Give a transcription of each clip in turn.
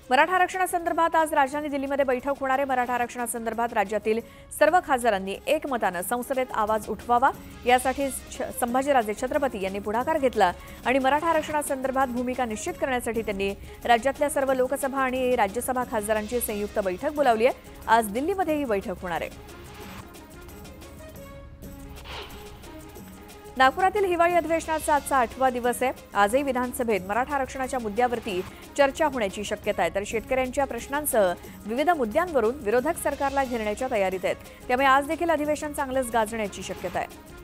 मराठा आरक्षणासंदर्भात आज राजधानी दिल्लीमध्ये बैठक होणार आहे। मराठा आरक्षणासंदर्भात राज्यातील सर्व खासदारांनी एकमताने संसदेत आवाज उठवावा यासाठी संभाजीराजे छत्रपती यांनी पुढाकार घेतला आणि मराठा आरक्षणासंदर्भात भूमिका निश्चित करण्यासाठी त्यांनी राज्यातल्या सर्व लोकसभा आणि राज्यसभा खासदारांची संयुक्त बैठक बोलावली आहे। आज दिल्लीमध्ये ही बैठक होणार आहे। नागपुरातील हिवाळी अधिवेशनाचा आजचा 8वा दिवस आहे। आजही विधानसभेत मराठा आरक्षणाच्या मुद्द्यावरती चर्चा होण्याची शक्यता आहे, तर शेतकऱ्यांच्या प्रश्नांसह विविध मुद्द्यांवरून विरोधक सरकारला घेरण्याच्या तयारीत आहेत। त्यामुळे आज देखील अधिवेशन चांगलंच गाजण्याची शक्यता आहे।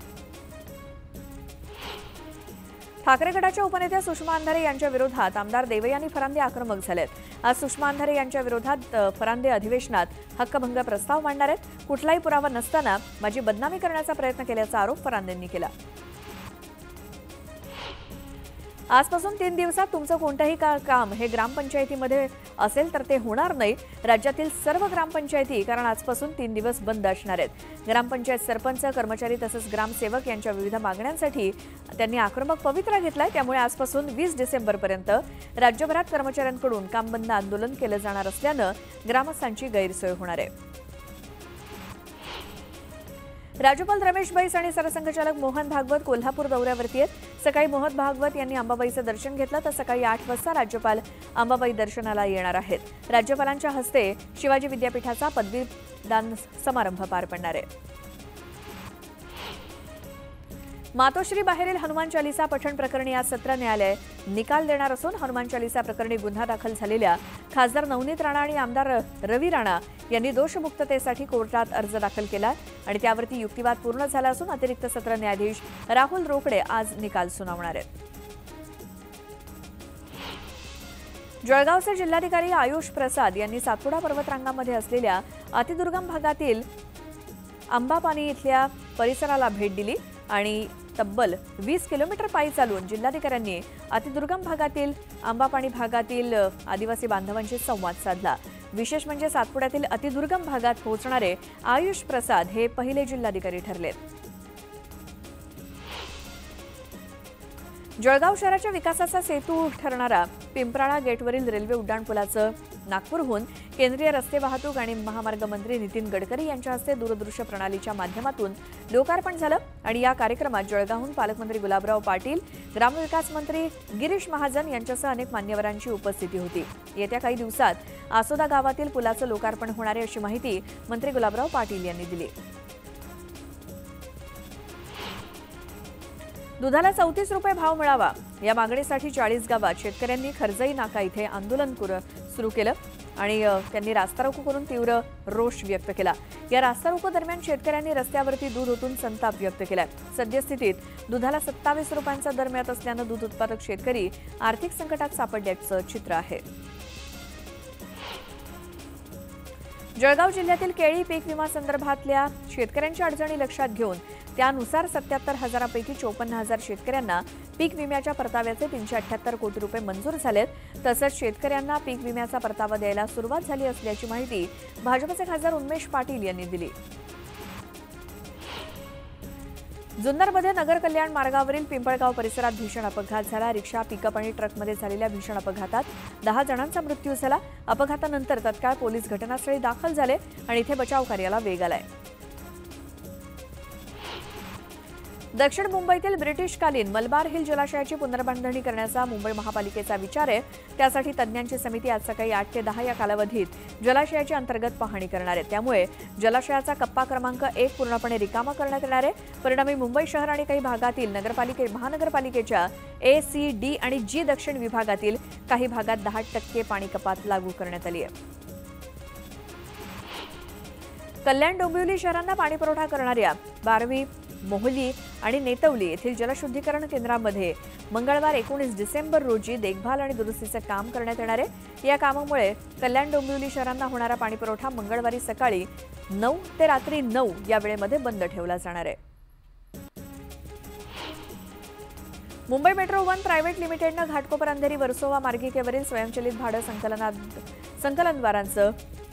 ठाकरे गटाच्या उपनेत्या सुषमा अंधारे यांच्या विरोधात आमदार देवयानी फरांदे आक्रमक झालेत। आज सुषमा अंधारे यांच्या विरोधात फरांदे अधिवेशनात हक्कभंग प्रस्ताव मांडणार आहेत। कुठलाही पुरावा नसताना माझी बदनामी करण्याचा प्रयत्न केल्याचा आरोप फरांदेंनी केला। आजपासून 3 दिवसात तुमचं कोणतंही काम हे ग्रामपंचायतीमध्ये असेल तर ते होणार नाही। राज्यातील सर्व ग्रामपंचायती कारण आजपासून 3 दिवस बंद असणार आहेत। ग्रामपंचायत सरपंच, कर्मचारी तसंच ग्रामसेवक यांच्या विविध मागण्यांसाठी त्यांनी आक्रमक पवित्रा घेतलाय। त्यामुळे आजपासून 20 डिसेंबरपर्यंत राज्यभरात कर्मचाऱ्यांकडून काम बंद आंदोलन केलं जाणार असल्यानं ग्रामस्थांची गैरसोय होणार आहे। राज्यपाल रमेश बैस आणि सरसंघचालक मोहन भागवत कोल्हापूर दौऱ्यावरती आहेत। सकाळी मोहन भागवत यांनी अंबाबाईचं दर्शन घेतलं, तर सकाळी 8 वाजता राज्यपाल अंबाबाई दर्शनाला येणार आहेत। राज्यपालांच्या हस्ते शिवाजी विद्यापीठाचा पदवीदान समारंभ पार पडणार आहे। मातोश्री बाहेरील हनुमान चालीसा पठण प्रकरणी आज सत्र न्यायालय निकाल देणार असून हनुमान चालीसा प्रकरणी गुन्हा दाखल झालेल्या खासदार नवनीत राणा आणि आमदार रवी राणा यांनी दोषमुक्ततेसाठी कोर्टात अर्ज दाखल केला आणि त्यावरती युक्तिवाद पूर्ण झाला असून अतिरिक्त सत्र न्यायाधीश राहुल रोकडे आज निकाल सुनावणार आहेत। जळगावचे जिल्हाधिकारी आयुष प्रसाद यांनी सातपुडा पर्वतरांगामध्ये असलेल्या अतिदुर्गम भागातील अंबापानी इथल्या परिसराला भेट दिली आणि तब्बल 20 किलोमीटर पायी चालून जिल्हाधिकाऱ्यांनी अतिदुर्गम भागातील अंबापाणी भागातील आदिवासी बांधवांशी संवाद साधला। विशेष म्हणजे सातपुड्यातील अतिदुर्गम भागात पोहोचणारे आयुष प्रसाद हे पहिले जिल्हाधिकारी ठरलेत। जळगाव शहराच्या विकासाचा सेतू ठरणारा पिंपराळा गेटवरील रेल्वे उड्डाणपुलाचं नागपूरहून केंद्रीय रस्ते वाहतूक आणि महामार्ग मंत्री नितीन गडकरी यांच्या हस्ते दूरदृश्य प्रणालीच्या माध्यमातून लोकार्पण झालं आणि या कार्यक्रमात जळगावहून पालकमंत्री गुलाबराव पाटील, ग्रामविकास मंत्री गिरीश महाजन यांच्यासह अनेक मान्यवरांची उपस्थिती होती। येत्या काही दिवसात आसोदा गावातील पुलाचं लोकार्पण होणार आहे अशी माहिती मंत्री गुलाबराव पाटील यांनी दिली। दुधाला 34 रुपये भाव मिळावा या मागणीसाठी 40 गावात शेतकऱ्यांनी खरजई नाका इथे आंदोलन सुरू केलं आणि त्यांनी रास्ता रोको करून तीव्र रोष व्यक्त केला। या रास्ता रोको दरम्यान शेतकऱ्यांनी रस्त्यावरती दूध ओतून संताप व्यक्त केला। सद्यस्थितीत दुधाला 27 रुपयांचा दर मिळत असल्यानं दूध उत्पादक शेतकरी आर्थिक संकटात सापडल्याचं चित्र आहे। जळगाव जिल्ह्यातील केळी पीक विमा संदर्भातल्या शेतकऱ्यांच्या अडचणी लक्षात घेऊन त्यानुसार 77,000पैकी 54,000 शेतकऱ्यांना पीक विम्याच्या परताव्याचे 378 कोटी रुपये मंजूर झालेत। तसंच शेतकऱ्यांना पीक विम्याचा परतावा द्यायला सुरुवात झाली असल्याची माहिती भाजपचे खासदार उन्मेष पाटील यांनी दिली। जुन्नरमध्ये नगर कल्याण मार्गावरील पिंपळगाव परिसरात भीषण अपघात झाला। रिक्षा, पिकअप आणि ट्रकमध्ये झालेल्या भीषण अपघातात 10 जणांचा मृत्यू झाला। अपघातानंतर तत्काळ पोलीस घटनास्थळी दाखल झाले आणि इथे बचाव कार्याला वेग आलाय। दक्षिण मुंबईतील ब्रिटिशकालीन मलबार हिल जलाशयाची पुनर्बांधणी करण्याचा मुंबई महापालिकेचा विचार आहे। त्यासाठी तज्ज्ञांची समिती आज सकाळी 8 ते 10 या कालावधीत जलाशयाची अंतर्गत पाहणी करणार आहे। त्यामुळे जलाशयाचा कप्पा क्रमांक 1 पूर्णपणे रिकामा करण्यात येणार आहे। परिणामी मुंबई शहर आणि काही भागातील महानगरपालिकेच्या A, C, D आणि G दक्षिण विभागातील काही भागात 10% पाणी कपात लागू करण्यात आली आहे। कल्याण डोंबिवली शहरांना पाणीपुरवठा करणाऱ्या 12वी, मोहली आणि नेतवली येथील जलशुद्धीकरण केंद्रामध्ये मंगळवार 19 डिसेंबर रोजी देखभाल आणि दुरुस्तीचे काम करण्यात येणार आहे। या कामामुळे कल्याण डोंबिवली शहरांना होणारा पाणीपुरवठा मंगळवारी सकाळी 9 ते रात्री 9 या वेळेमध्ये बंद ठेवला जाणार आहे। मुंबई मेट्रो 1 प्रायव्हेट लिमिटेडनं घाटकोपर अंधेरी वर्सोवा मार्गिकेवरील स्वयंचलित भाडं संकलनद्वारांचं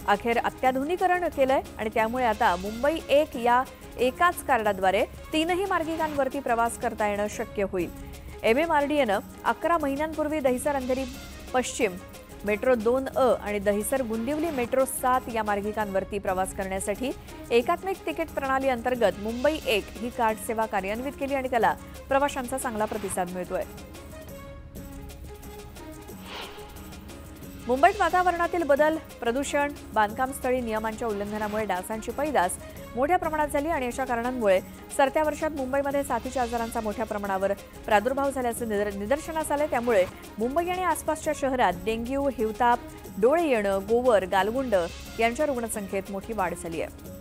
अखेर अत्याधुनिकीकरण केलंय आणि त्यामुळे आता मुंबई 1 या एकाच कार्डाद्वारे 3ही मार्गिकांवरती प्रवास करता येणं शक्य होईल। MMRDAनं 11 महिन्यांपूर्वी दहिसर अंधेरी पश्चिम मेट्रो 2A आणि दहिसर गुंदिवली मेट्रो 7 या मार्गिकांवरती प्रवास करण्यासाठी एकात्मिक तिकीट प्रणाली अंतर्गत मुंबई 1 ही कार्ड सेवा कार्यान्वित केली आणि त्याला प्रवाशांचा चांगला प्रतिसाद मिळतोय. मुंबईत वातावरणातील बदल, प्रदूषण, बांधकामस्थळी नियमांच्या उल्लंघनामुळे डासांची पैदास मोठ्या प्रमाणात झाली आणि अशा कारणांमुळे सरत्या वर्षात मुंबईमध्ये साथीच्या आजारांचा मोठ्या प्रमाणावर प्रादुर्भाव झाल्याचे निदर्शनास आले. त्यामुळे मुंबई आणि आसपासच्या शहरात डेंग्यू, हिवताप, डोळे येणं, गोवर, गालगुंड यांच्या रुग्णसंख्येत मोठी वाढ झाली आहे.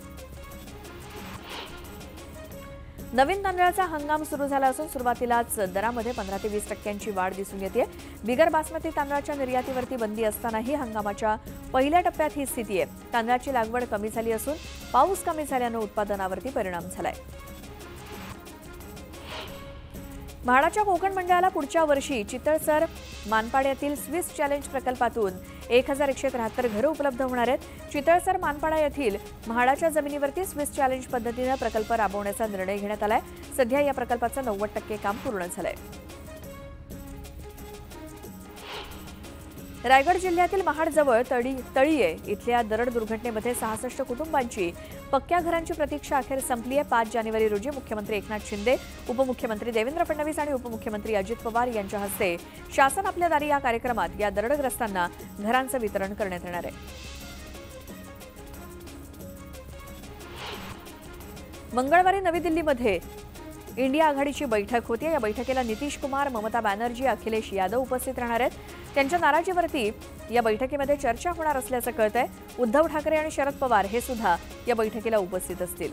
नवीन तांदळाचा हंगाम सुरू झाला असून सुरुवातीलाच दरामध्ये 15 ते 20% वाढ दिसून येते. बिगर बासमती तांदळाच्या निर्यातीवरती बंदी असतानाही हंगामाच्या पहिल्या टप्प्यात ही स्थिती आहे. तांदळाची लागवड कमी झाली असून पाऊस कमी झाल्यानं उत्पादनावरती परिणाम झालाय. म्हाडाच्या कोकण मंडळाला पुढच्या वर्षी चितळसर मानपाड्यातील स्विस चॅलेंज प्रकल्पातून 1173 घरं उपलब्ध होणार आहेत. चितळसर मानपाडा येथील म्हाडाच्या जमिनीवरती स्विस चॅलेंज पद्धतीने प्रकल्प राबवण्याचा निर्णय घेण्यात आलाय. सध्या या प्रकल्पाचं 90% काम पूर्ण झालंय. रायगड जिल्ह्यातील महाडजवळ तळीये इथल्या दरड दुर्घटनेमध्ये 66 कुटुंबांची पक्क्या घरांची प्रतीक्षा अखेर संपली आहे. 5 जानेवारी रोजी मुख्यमंत्री एकनाथ शिंदे, उपमुख्यमंत्री देवेंद्र फडणवीस आणि उपमुख्यमंत्री अजित पवार यांच्या हस्ते शासन आपल्या दारी या कार्यक्रमात या दरडग्रस्तांना घरांचं वितरण करण्यात येणार आहे. मंगळवारी नवी दिल्लीमध्ये इंडिया आघाडीची बैठक होती. या बैठकीला नितीश कुमार, ममता बॅनर्जी, अखिलेश यादव उपस्थित राहणार आहेत. त्यांच्या नाराजीवरती या बैठकीमध्ये चर्चा होणार असल्याचं कळतंय. उद्धव ठाकरे आणि शरद पवार हे सुद्धा या बैठकीला उपस्थित असतील.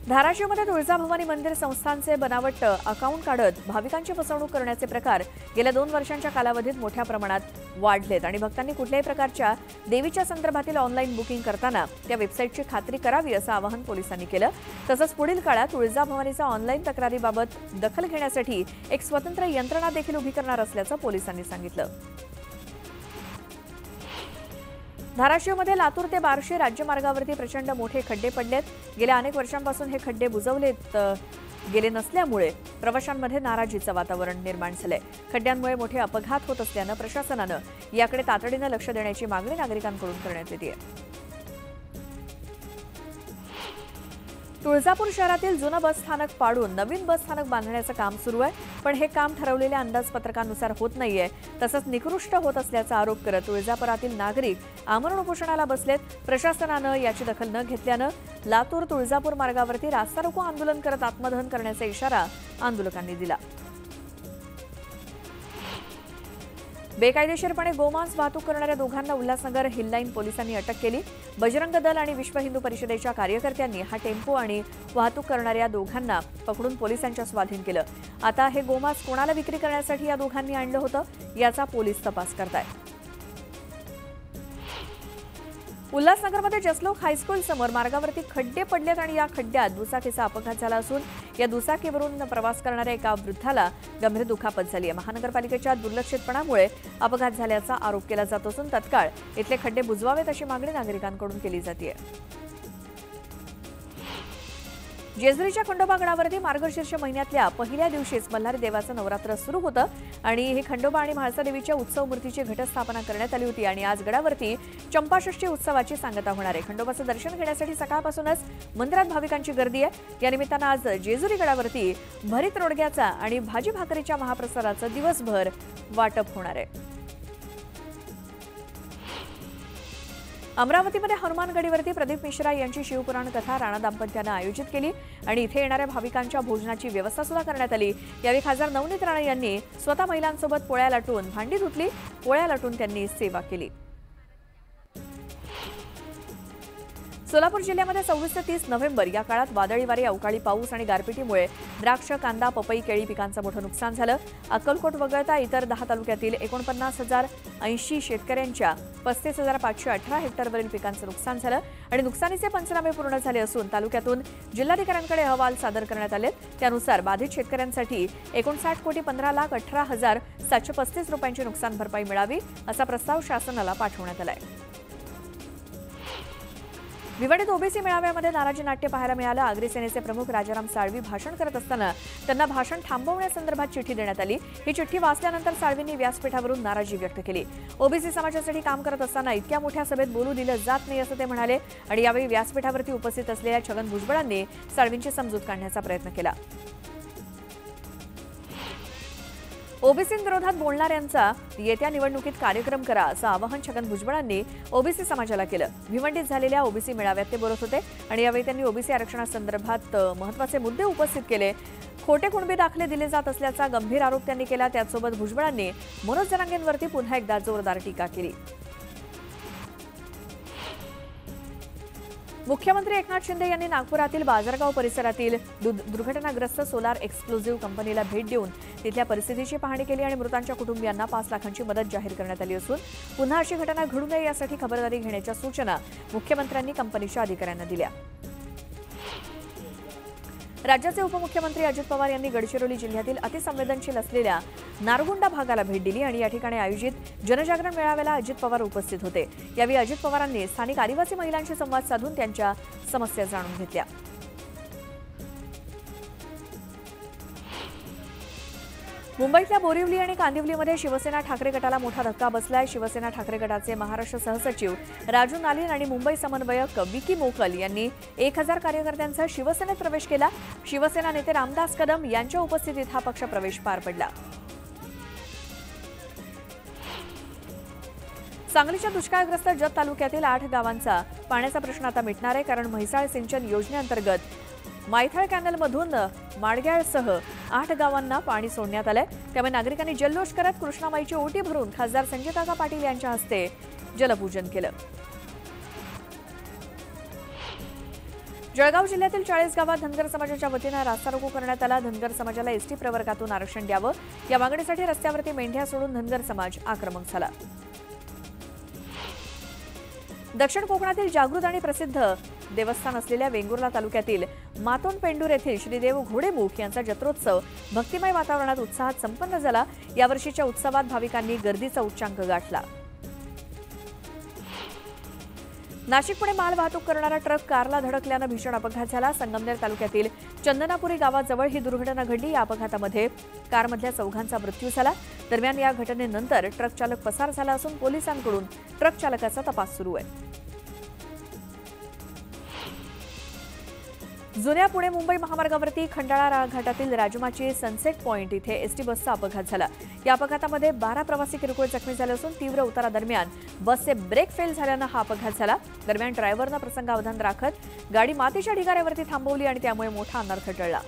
धाराशिवमध्ये तुळजाभवानी मंदिर संस्थानचे बनावट अकाउंट काढत भाविकांची फसवणूक करण्याचे प्रकार गेल्या 2 वर्षांच्या कालावधीत मोठ्या प्रमाणात वाढलेत आणि भक्तांनी कुठल्याही प्रकारच्या देवीच्या संदर्भातील ऑनलाईन बुकिंग करताना त्या वेबसाईटची खात्री करावी असं आवाहन पोलिसांनी केलं. तसंच पुढील काळात तुळजाभवानीचा ऑनलाईन तक्रारीबाबत दखल घेण्यासाठी एक स्वतंत्र यंत्रणा देखील उभी करणार असल्याचं पोलिसांनी सांगितलं. धाराशिवमध्ये लातूर ते बार्शी राज्यमार्गावरती प्रचंड मोठे खड्डे पडलेत. गेल्या अनेक वर्षांपासून हे खड्डे बुजवलेत गेले नसल्यामुळे प्रवाशांमध्ये नाराजीचं वातावरण निर्माण झालंय. खड्ड्यांमुळे मोठे अपघात होत असल्यानं प्रशासनानं याकडे तातडीनं लक्ष देण्याची मागणी नागरिकांकडून करण्यात येते. तुळजापूर शहरातील जुनं बस स्थानक पाडून नवीन बस स्थानक बांधण्याचं काम सुरू आहे. पण हे काम ठरवलेल्या अंदाजपत्रकानुसार होत नाहीये. तसंच निकृष्ट होत असल्याचा आरोप करत तुळजापुरातील नागरिक आमरण उपोषणाला बसलेत. प्रशासनानं याची दखल न घेतल्यानं लातूर तुळजापूर मार्गावरती रास्ता रोको आंदोलन करत आत्मदहन करण्याचा इशारा आंदोलकांनी दिला. बेकायदेशीरपणे गोमांस वाहतूक करणाऱ्या दोघांना उल्हासनगर हिललाईन पोलिसांनी अटक केली. बजरंग दल आणि विश्व हिंदू परिषदेच्या कार्यकर्त्यांनी हा टेम्पो आणि वाहतूक करणाऱ्या दोघांना पकडून पोलिसांच्या स्वाधीन केलं. आता हे गोमांस कोणाला विक्री करण्यासाठी या दोघांनी आणलं होतं याचा पोलीस तपास करतायत. उल्हासनगरमध्ये जसलोक हायस्कूल समोर मार्गावरती खड्डे पडलेत आणि या खड्ड्यात दुचाकीचा अपघात झाला असून या दुचाकीवरून प्रवास करणाऱ्या एका वृद्धाला गंभीर दुखापत झाली आहे. महानगरपालिकेच्या दुर्लक्षितपणामुळे अपघात झाल्याचा आरोप केला जात असून तत्काळ इथले खड्डे बुजवावेत अशी मागणी नागरिकांकडून केली जाते. जेजुरीच्या खंडोबा गडावरती मार्गशीर्ष महिन्यातल्या पहिल्या दिवशीच मल्हारी देवाचं नवरात्र सुरू होतं आणि हे खंडोबा आणि म्हाळसा देवीच्या उत्सव मूर्तीची घटस्थापना करण्यात आली होती आणि आज गडावरती चंपाषष्ठी उत्सवाची सांगता होणार आहे. खंडोबाचं दर्शन घेण्यासाठी सकाळपासूनच मंदिरात भाविकांची गर्दी आहे. या निमित्तानं आज जेजुरी गडावरती भरीत रोडग्याचा आणि भाजी भाकरीच्या महाप्रसादाचं दिवसभर वाटप होणार आहे. अमरावतीमध्ये हनुमानगडीवरती प्रदीप मिश्रा यांची शिवपुराण कथा राणा दाम्पत्यानं आयोजित केली आणि इथे येणाऱ्या भाविकांच्या भोजनाची व्यवस्था सुद्धा करण्यात आली. यावेळी खासदार नवनीत राणा यांनी स्वतः महिलांसोबत पोळ्या लाटून भांडी धुतली. पोळ्या लाटून त्यांनी सेवा केली. सोलापूर जिल्ह्यामध्ये 26 ते 30 नोव्हेंबर या काळात वादळी वारे, अवकाळी पाऊस आणि गारपिटीमुळे द्राक्ष, कांदा, पपई, केळी पिकांचं मोठं नुकसान झालं. अक्कलकोट वगळता इतर 10 तालुक्यातील 49,080 शेतकऱ्यांच्या 35,518 हेक्टरवरील पिकांचं नुकसान झालं आणि नुकसानीचे पंचनामे पूर्ण झाले असून तालुक्यातून जिल्हाधिकाऱ्यांकडे अहवाल सादर करण्यात आले. त्यानुसार बाधित शेतकऱ्यांसाठी 59,15,18,735 रुपयांची नुकसान भरपाई मिळावी असा प्रस्ताव शासनाला पाठवण्यात आलाय. भिवंडीत ओबीसी मेळाव्यामध्ये नाराजी नाट्य पाहायला मिळालं। आगरी सेनेचे प्रमुख राजाराम साळवी भाषण करत असताना त्यांना भाषण थांबवण्यासंदर्भात चिठ्ठी देण्यात आली। ही चिठ्ठी वाचल्यानंतर साळवींनी व्यासपीठावरून नाराजी व्यक्त केली। ओबीसी समाजासाठी काम करत असताना इतक्या मोठ्या सभेत बोलू दिलं जात नाही असं ते म्हणाले आणि यावेळी व्यासपीठावरती उपस्थित असलेल्या छगन भुजबळांनी साळवींची समजूत काढण्याचा प्रयत्न केला। ओबीसींविरोधात बोलणाऱ्यांचा येत्या निवडणुकीत कार्यक्रम करा असं आवाहन छगन भुजबळांनी ओबीसी समाजाला केलं। भिवंडीत झालेल्या ओबीसी मेळाव्यात ते बोलत होते आणि यावेळी त्यांनी ओबीसी आरक्षणासंदर्भात महत्त्वाचे मुद्दे उपस्थित केले। खोटे कुणबी दाखले दिले जात असल्याचा गंभीर आरोप त्यांनी केला। त्याचसोबत भुजबळांनी मनोज जरांगेंवरती पुन्हा एकदा जोरदार टीका केली। मुख्यमंत्री एकनाथ शिंदे यांनी नागपुरातील बाजारगाव परिसरातील दुर्घटनाग्रस्त सोलार एक्सप्लोजिव्ह कंपनीला भेट देऊन तिथल्या परिस्थितीची पाहणी केली आणि मृतांच्या कुटुंबियांना 5 लाखांची मदत जाहीर करण्यात आली असून पुन्हा अशी घटना घडू नये यासाठी खबरदारी घेण्याच्या सूचना मुख्यमंत्र्यांनी कंपनीच्या अधिकाऱ्यांना दिल्या। राज्याचे उपमुख्यमंत्री अजित पवार यांनी गडचिरोली जिल्ह्यातील अतिसंवेदनशील असलेल्या नारगुंडा भागाला भेट दिली आणि या ठिकाणी आयोजित जनजागरण मेळाव्याला अजित पवार उपस्थित होते। यावेळी अजित पवारांनी स्थानिक आदिवासी महिलांशी संवाद साधून त्यांच्या समस्या जाणून घेतल्या। मुंबईतल्या बोरिवली आणि कांदिवलीमध्ये शिवसेना ठाकरे गटाला मोठा धक्का बसलाय। शिवसेना ठाकरे गटाचे महाराष्ट्र सहसचिव राजू नालीन आणि मुंबई समन्वयक विकी मोकल यांनी 1000 कार्यकर्त्यांचा शिवसेनेत प्रवेश केला। शिवसेना नेते रामदास कदम यांच्या उपस्थितीत हा पक्ष प्रवेश पार पडला। सांगलीच्या दुष्काळग्रस्त जत तालुक्यातील 8 गावांचा पाण्याचा प्रश्न आता मिटणार आहे, कारण म्हैसाळ सिंचन योजनेअंतर्गत मायथळ कॅनलमधून माडग्याळसह 8 गावांना पाणी सोडण्यात आलंय। त्यामुळे नागरिकांनी जल्लोष करत कृष्णामाईची ओटी भरून खासदार संजयकाका पाटील यांच्या हस्ते जलपूजन केलं। जळगाव जिल्ह्यातील 40 गावात धनगर समाजाच्या वतीनं रास्ता रोको करण्यात आला। धनगर समाजाला एसटी प्रवर्गातून आरक्षण द्यावं या मागणीसाठी रस्त्यावरती मेंढ्या सोडून धनगर समाज आक्रमक झाला। दक्षिण कोकणातील जागृत आणि प्रसिद्ध देवस्थान असलेल्या वेंगुर्ला तालुक्यातील मातोंड पेंडूर येथील श्रीदेव घोडेमुख यांचा जत्रोत्सव भक्तिमय वातावरणात उत्साहात संपन्न झाला। यावर्षीच्या उत्सवात भाविकांनी गर्दीचा उच्चांक गाठला। नाशिक पुणे माल वाहतूक करणारा ट्रक कारला धडकल्यानं भीषण अपघात झाला। संगमनेर तालुक्यातील चंदनापुरी गावाजवळ ही दुर्घटना घडली। या अपघातामध्ये कारमधल्या 4 मृत्यू झाला। दरम्यान या घटनेनंतर ट्रक चालक पसार झाला असून पोलिसांकडून ट्रक चालकाचा तपास सुरू आहे। जुन्या पुणे मुंबई महामार्गावरती खंडाळा घाटातील राजमाची सनसेट पॉइंट इथे एसटी बसचा अपघात झाला। या अपघातामध्ये 12 प्रवासी किरकोळ जखमी झाले असून तीव्र उतारादरम्यान बसचे ब्रेक फेल झाल्यानं हा अपघात झाला। दरम्यान ड्रायव्हरनं प्रसंगावधान राखत गाडी मातीच्या ढिगाऱ्यावरती थांबवली आणि त्यामुळे मोठा अनर्थ टळला।